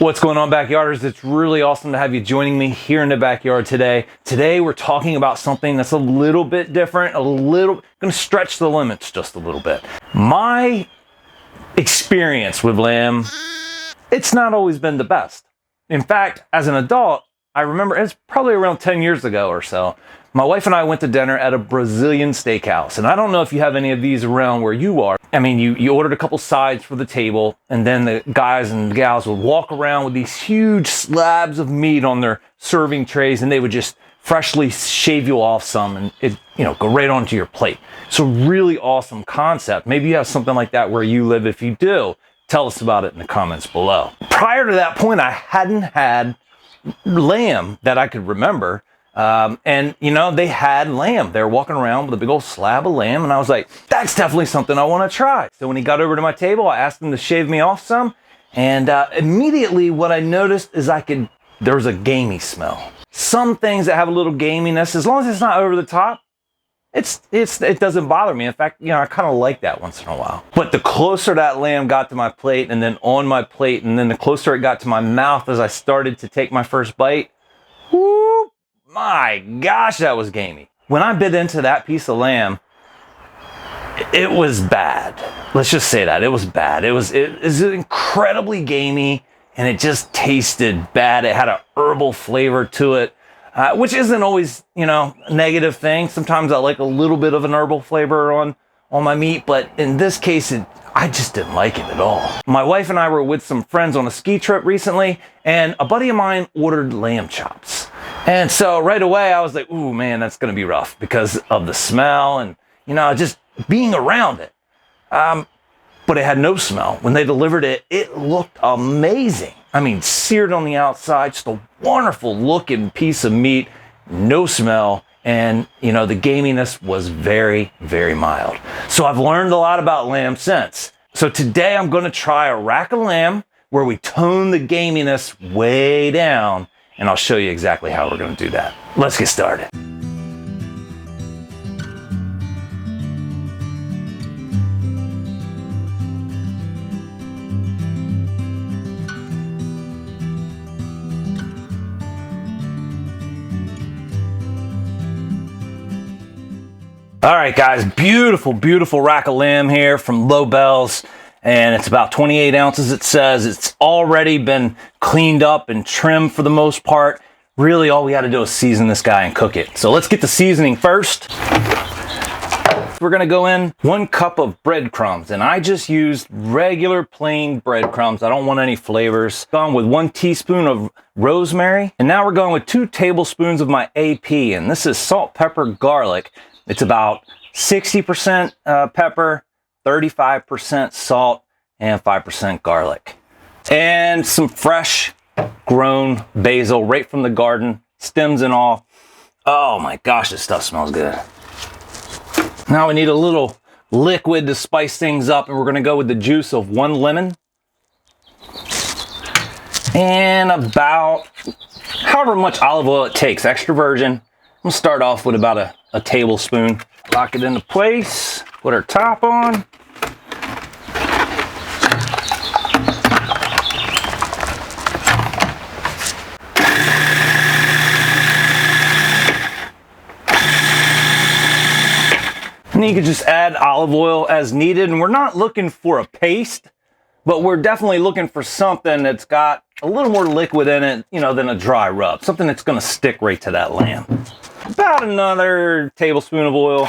What's going on, backyarders? It's really awesome to have you joining me here in the backyard today. Today we're talking about something that's a little bit different, going to stretch the limits just a little bit. My experience with lamb, it's not always been the best. In fact, as an adult, I remember it's probably around 10 years ago or so, my wife and I went to dinner at a Brazilian steakhouse. And I don't know if you have any of these around where you are. I mean, you ordered a couple sides for the table, and then the guys and gals would walk around with these huge slabs of meat on their serving trays, and they would just freshly shave you off some and it, go right onto your plate. So really awesome concept. Maybe you have something like that where you live. If you do, tell us about it in the comments below. Prior to that point, I hadn't had lamb that I could remember. And they had lamb. They were walking around with a big old slab of lamb, and I was like, that's definitely something I want to try. So when he got over to my table, I asked him to shave me off some, and immediately what I noticed is there was a gamey smell. Some things that have a little gaminess, as long as it's not over the top, it doesn't bother me. In fact, I kind of like that once in a while. But the closer that lamb got to my plate, and then on my plate, and then the closer it got to my mouth as I started to take my first bite, whoo! My gosh, that was gamey. When I bit into that piece of lamb, it was bad. Let's just say that. It was bad. It was incredibly gamey, and it just tasted bad. It had a herbal flavor to it, which isn't always, a negative thing. Sometimes I like a little bit of an herbal flavor on my meat, but in this case, I just didn't like it at all. My wife and I were with some friends on a ski trip recently, and a buddy of mine ordered lamb chops. And so right away I was like, ooh, man, that's going to be rough because of the smell and, just being around it. But it had no smell. When they delivered it, it looked amazing. I mean, seared on the outside, just a wonderful looking piece of meat, no smell. And, the gaminess was very, very mild. So I've learned a lot about lamb since. So today I'm going to try a rack of lamb where we tone the gaminess way down. And I'll show you exactly how we're going to do that. Let's get started. All right, guys, beautiful, beautiful rack of lamb here from Grillz. And it's about 28 ounces, it says. It's already been cleaned up and trimmed for the most part. Really, all we got to do is season this guy and cook it. So let's get the seasoning first. We're going to go in 1 cup of breadcrumbs, and I just used regular plain breadcrumbs. I don't want any flavors. Gone with 1 teaspoon of rosemary, and now we're going with 2 tablespoons of my AP, and this is salt, pepper, garlic. It's about 60% pepper, 35% salt, and 5% garlic. And some fresh grown basil right from the garden, stems and all. Oh my gosh, this stuff smells good. Now we need a little liquid to spice things up, and we're gonna go with the juice of 1 lemon. And about however much olive oil it takes, extra virgin. We'll start off with about a tablespoon. Lock it into place, put our top on. And you can just add olive oil as needed. And we're not looking for a paste, but we're definitely looking for something that's got a little more liquid in it, than a dry rub. Something that's gonna stick right to that lamb. About another tablespoon of oil.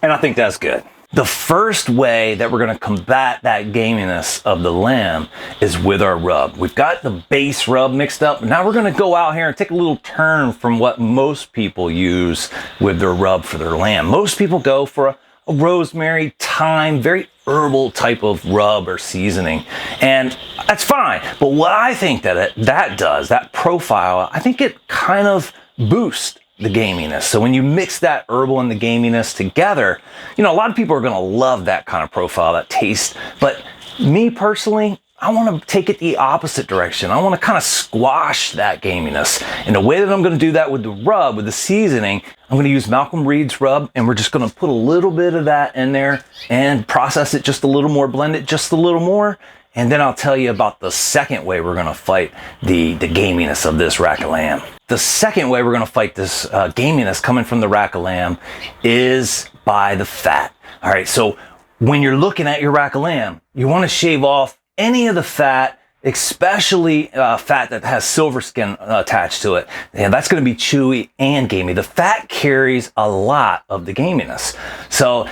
And I think that's good. The first way that we're gonna combat that gaminess of the lamb is with our rub. We've got the base rub mixed up. Now we're gonna go out here and take a little turn from what most people use with their rub for their lamb. Most people go for a rosemary, thyme, very herbal type of rub or seasoning. And that's fine. But what I think that that profile, I think it kind of boosts the gaminess. So when you mix that herbal and the gaminess together, a lot of people are going to love that kind of profile, that taste. But me personally, I want to take it the opposite direction. I want to kind of squash that gaminess. And the way that I'm going to do that with the rub, with the seasoning, I'm going to use Malcolm Reed's rub, and we're just going to put a little bit of that in there and process it just a little more, blend it just a little more. And then I'll tell you about the second way we're going to fight the gaminess of this rack of lamb. The second way we're going to fight this gaminess coming from the rack of lamb is by the fat. All right, so when you're looking at your rack of lamb, you want to shave off any of the fat, especially fat that has silver skin attached to it. And that's going to be chewy and gamey. The fat carries a lot of the gaminess. So,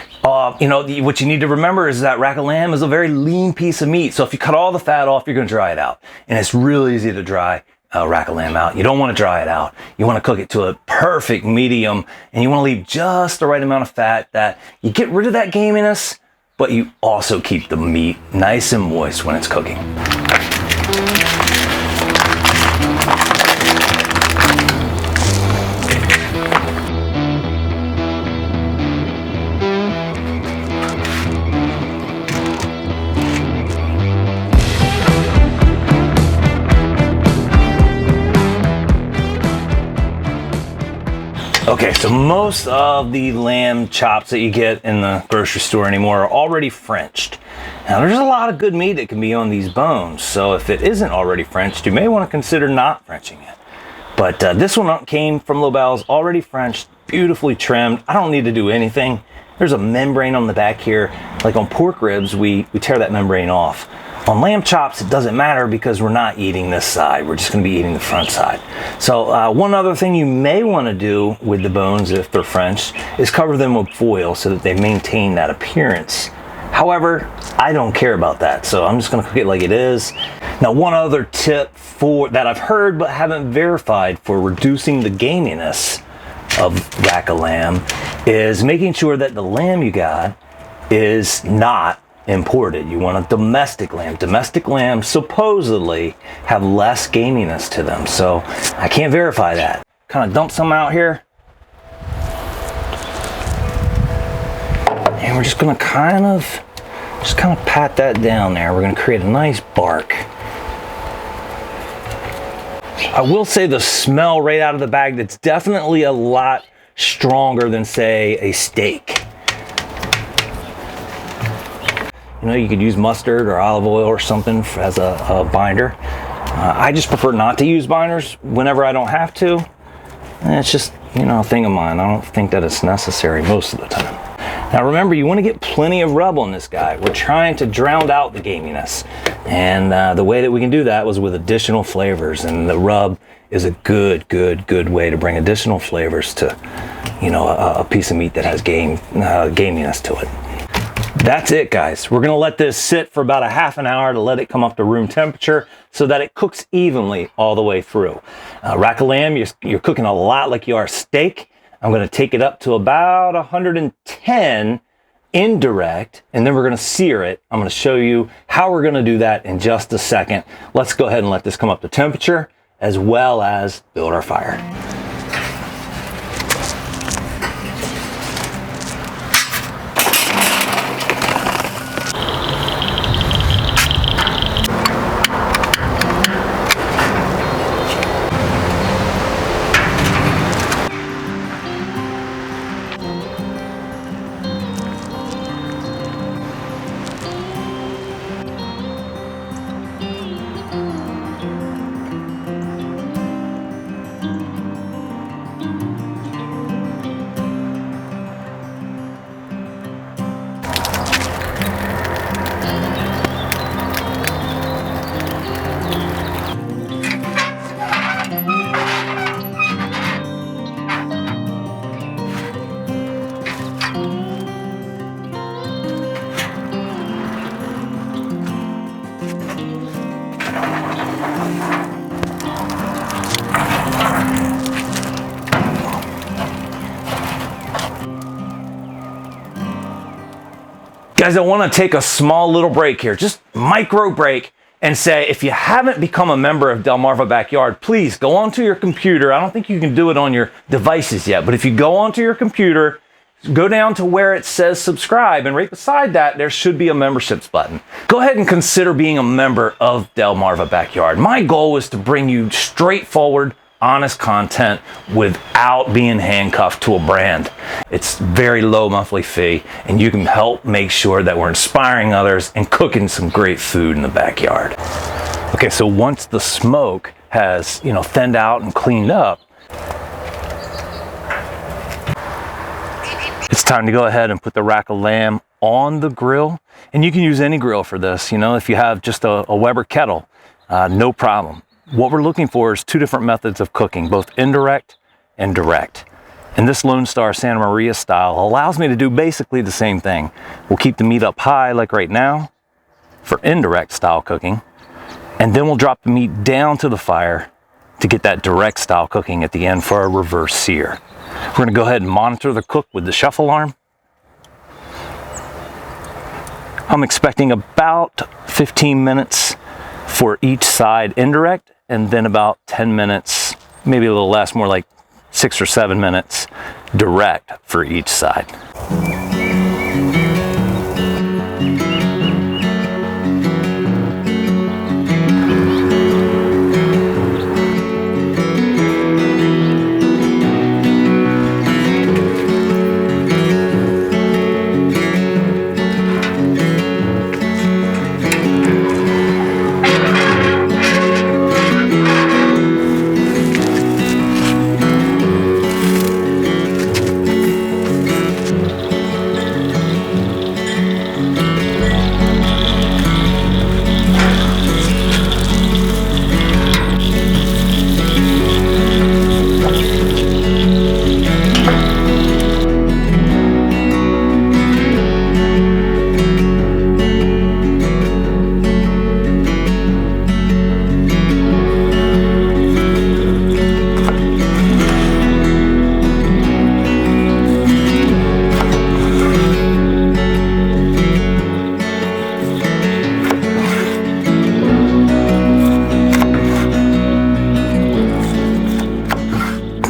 you know, what you need to remember is that rack of lamb is a very lean piece of meat. So if you cut all the fat off, you're going to dry it out. And it's real easy to dry rack of lamb out. You don't want to dry it out. You want to cook it to a perfect medium, and you want to leave just the right amount of fat that you get rid of that gaminess, but you also keep the meat nice and moist when it's cooking. Okay, so most of the lamb chops that you get in the grocery store anymore are already Frenched. Now, there's a lot of good meat that can be on these bones, so if it isn't already Frenched, you may want to consider not Frenching it. But this one came from Lobel's, already Frenched, beautifully trimmed. I don't need to do anything. There's a membrane on the back here. Like on pork ribs, we tear that membrane off. On lamb chops, it doesn't matter because we're not eating this side. We're just going to be eating the front side. So one other thing you may want to do with the bones, if they're Frenched, is cover them with foil so that they maintain that appearance. However, I don't care about that, so I'm just going to cook it like it is. Now, one other tip that I've heard but haven't verified for reducing the gaminess of rack of lamb is making sure that the lamb you got is not imported. You want a domestic lamb. Domestic lambs supposedly have less gaminess to them, so I can't verify that. Kind of dump some out here, and we're just going to kind of pat that down there. We're going to create a nice bark. I will say the smell right out of the bag, that's definitely a lot stronger than, say, a steak. You know, you could use mustard or olive oil or something as a binder. I just prefer not to use binders whenever I don't have to. And it's just, you know, a thing of mine. I don't think that it's necessary most of the time. Now remember, you want to get plenty of rub on this guy. We're trying to drown out the gaminess. And the way that we can do that was with additional flavors. And the rub is a good way to bring additional flavors to, you know, a piece of meat that has gaminess to it. That's it, guys. We're going to let this sit for about a half an hour to let it come up to room temperature so that it cooks evenly all the way through. Rack of lamb, you're cooking a lot like you are steak. I'm going to take it up to about 110 indirect, and then we're going to sear it. I'm going to show you how we're going to do that in just a second. Let's go ahead and let this come up to temperature as well as build our fire. Guys, I want to take a small little break here, just micro break, and say if you haven't become a member of Delmarva Backyard, please go onto your computer. I don't think you can do it on your devices yet, but if you go onto your computer, go down to where it says subscribe, and right beside that, there should be a memberships button. Go ahead and consider being a member of Delmarva Backyard. My goal is to bring you straightforward, honest content without being handcuffed to a brand. It's very low monthly fee, and you can help make sure that we're inspiring others and cooking some great food in the backyard. Okay, so once the smoke has, thinned out and cleaned up, it's time to go ahead and put the rack of lamb on the grill. And you can use any grill for this. If you have just a Weber kettle, no problem. What we're looking for is two different methods of cooking, both indirect and direct. And this Lone Star Santa Maria style allows me to do basically the same thing. We'll keep the meat up high like right now for indirect style cooking. And then we'll drop the meat down to the fire to get that direct style cooking at the end for a reverse sear. We're going to go ahead and monitor the cook with the chef alarm. I'm expecting about 15 minutes for each side indirect, and then about 10 minutes, maybe a little less, more like 6 or 7 minutes direct for each side.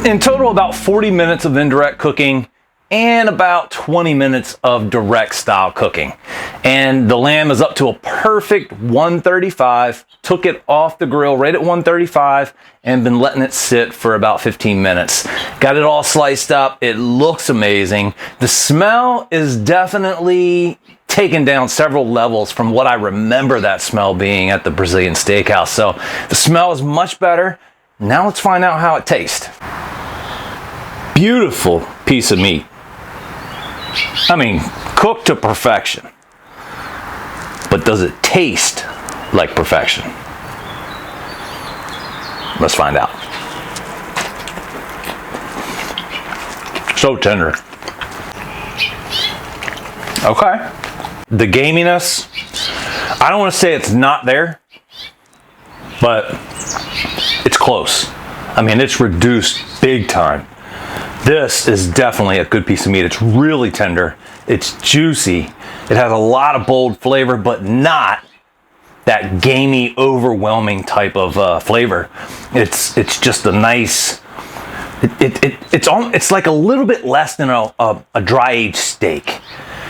In total, about 40 minutes of indirect cooking and about 20 minutes of direct style cooking. And the lamb is up to a perfect 135. Took it off the grill right at 135 and been letting it sit for about 15 minutes. Got it all sliced up. It looks amazing. The smell is definitely taken down several levels from what I remember that smell being at the Brazilian steakhouse. So the smell is much better. Now let's find out how it tastes. Beautiful piece of meat. I mean, cooked to perfection. But does it taste like perfection? Let's find out. So tender. Okay. The gaminess, I don't want to say it's not there, but it's close. I mean, it's reduced big time. This is definitely a good piece of meat. It's really tender. It's juicy. It has a lot of bold flavor, but not that gamey, overwhelming type of flavor. It's just a nice. It's like a little bit less than a dry-aged steak.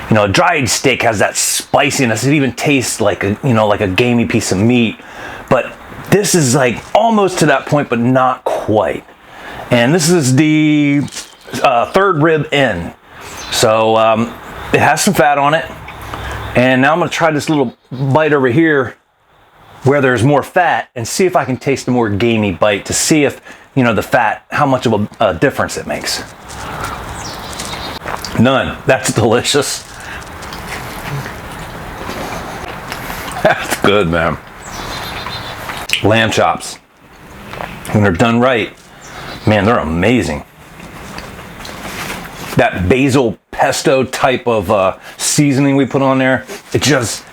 A dry-aged steak has that spiciness. It even tastes like a gamey piece of meat. But this is like almost to that point, but not quite. And this is the third rib in. So it has some fat on it. And now I'm going to try this little bite over here where there's more fat and see if I can taste a more gamey bite to see if, the fat, how much of a difference it makes. None. That's delicious. That's good, man. Lamb chops. When they're done right, man, they're amazing. That basil pesto type of seasoning we put on there, it's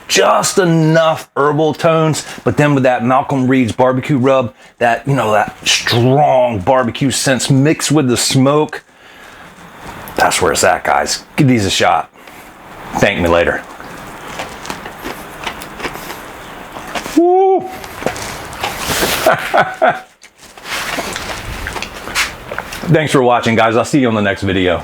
just enough herbal tones, but then with that Malcolm Reed's barbecue rub, that that strong barbecue sense mixed with the smoke, that's where it's at, guys. Give these a shot. Thank me later. Woo! Thanks for watching, guys. I'll see you on the next video.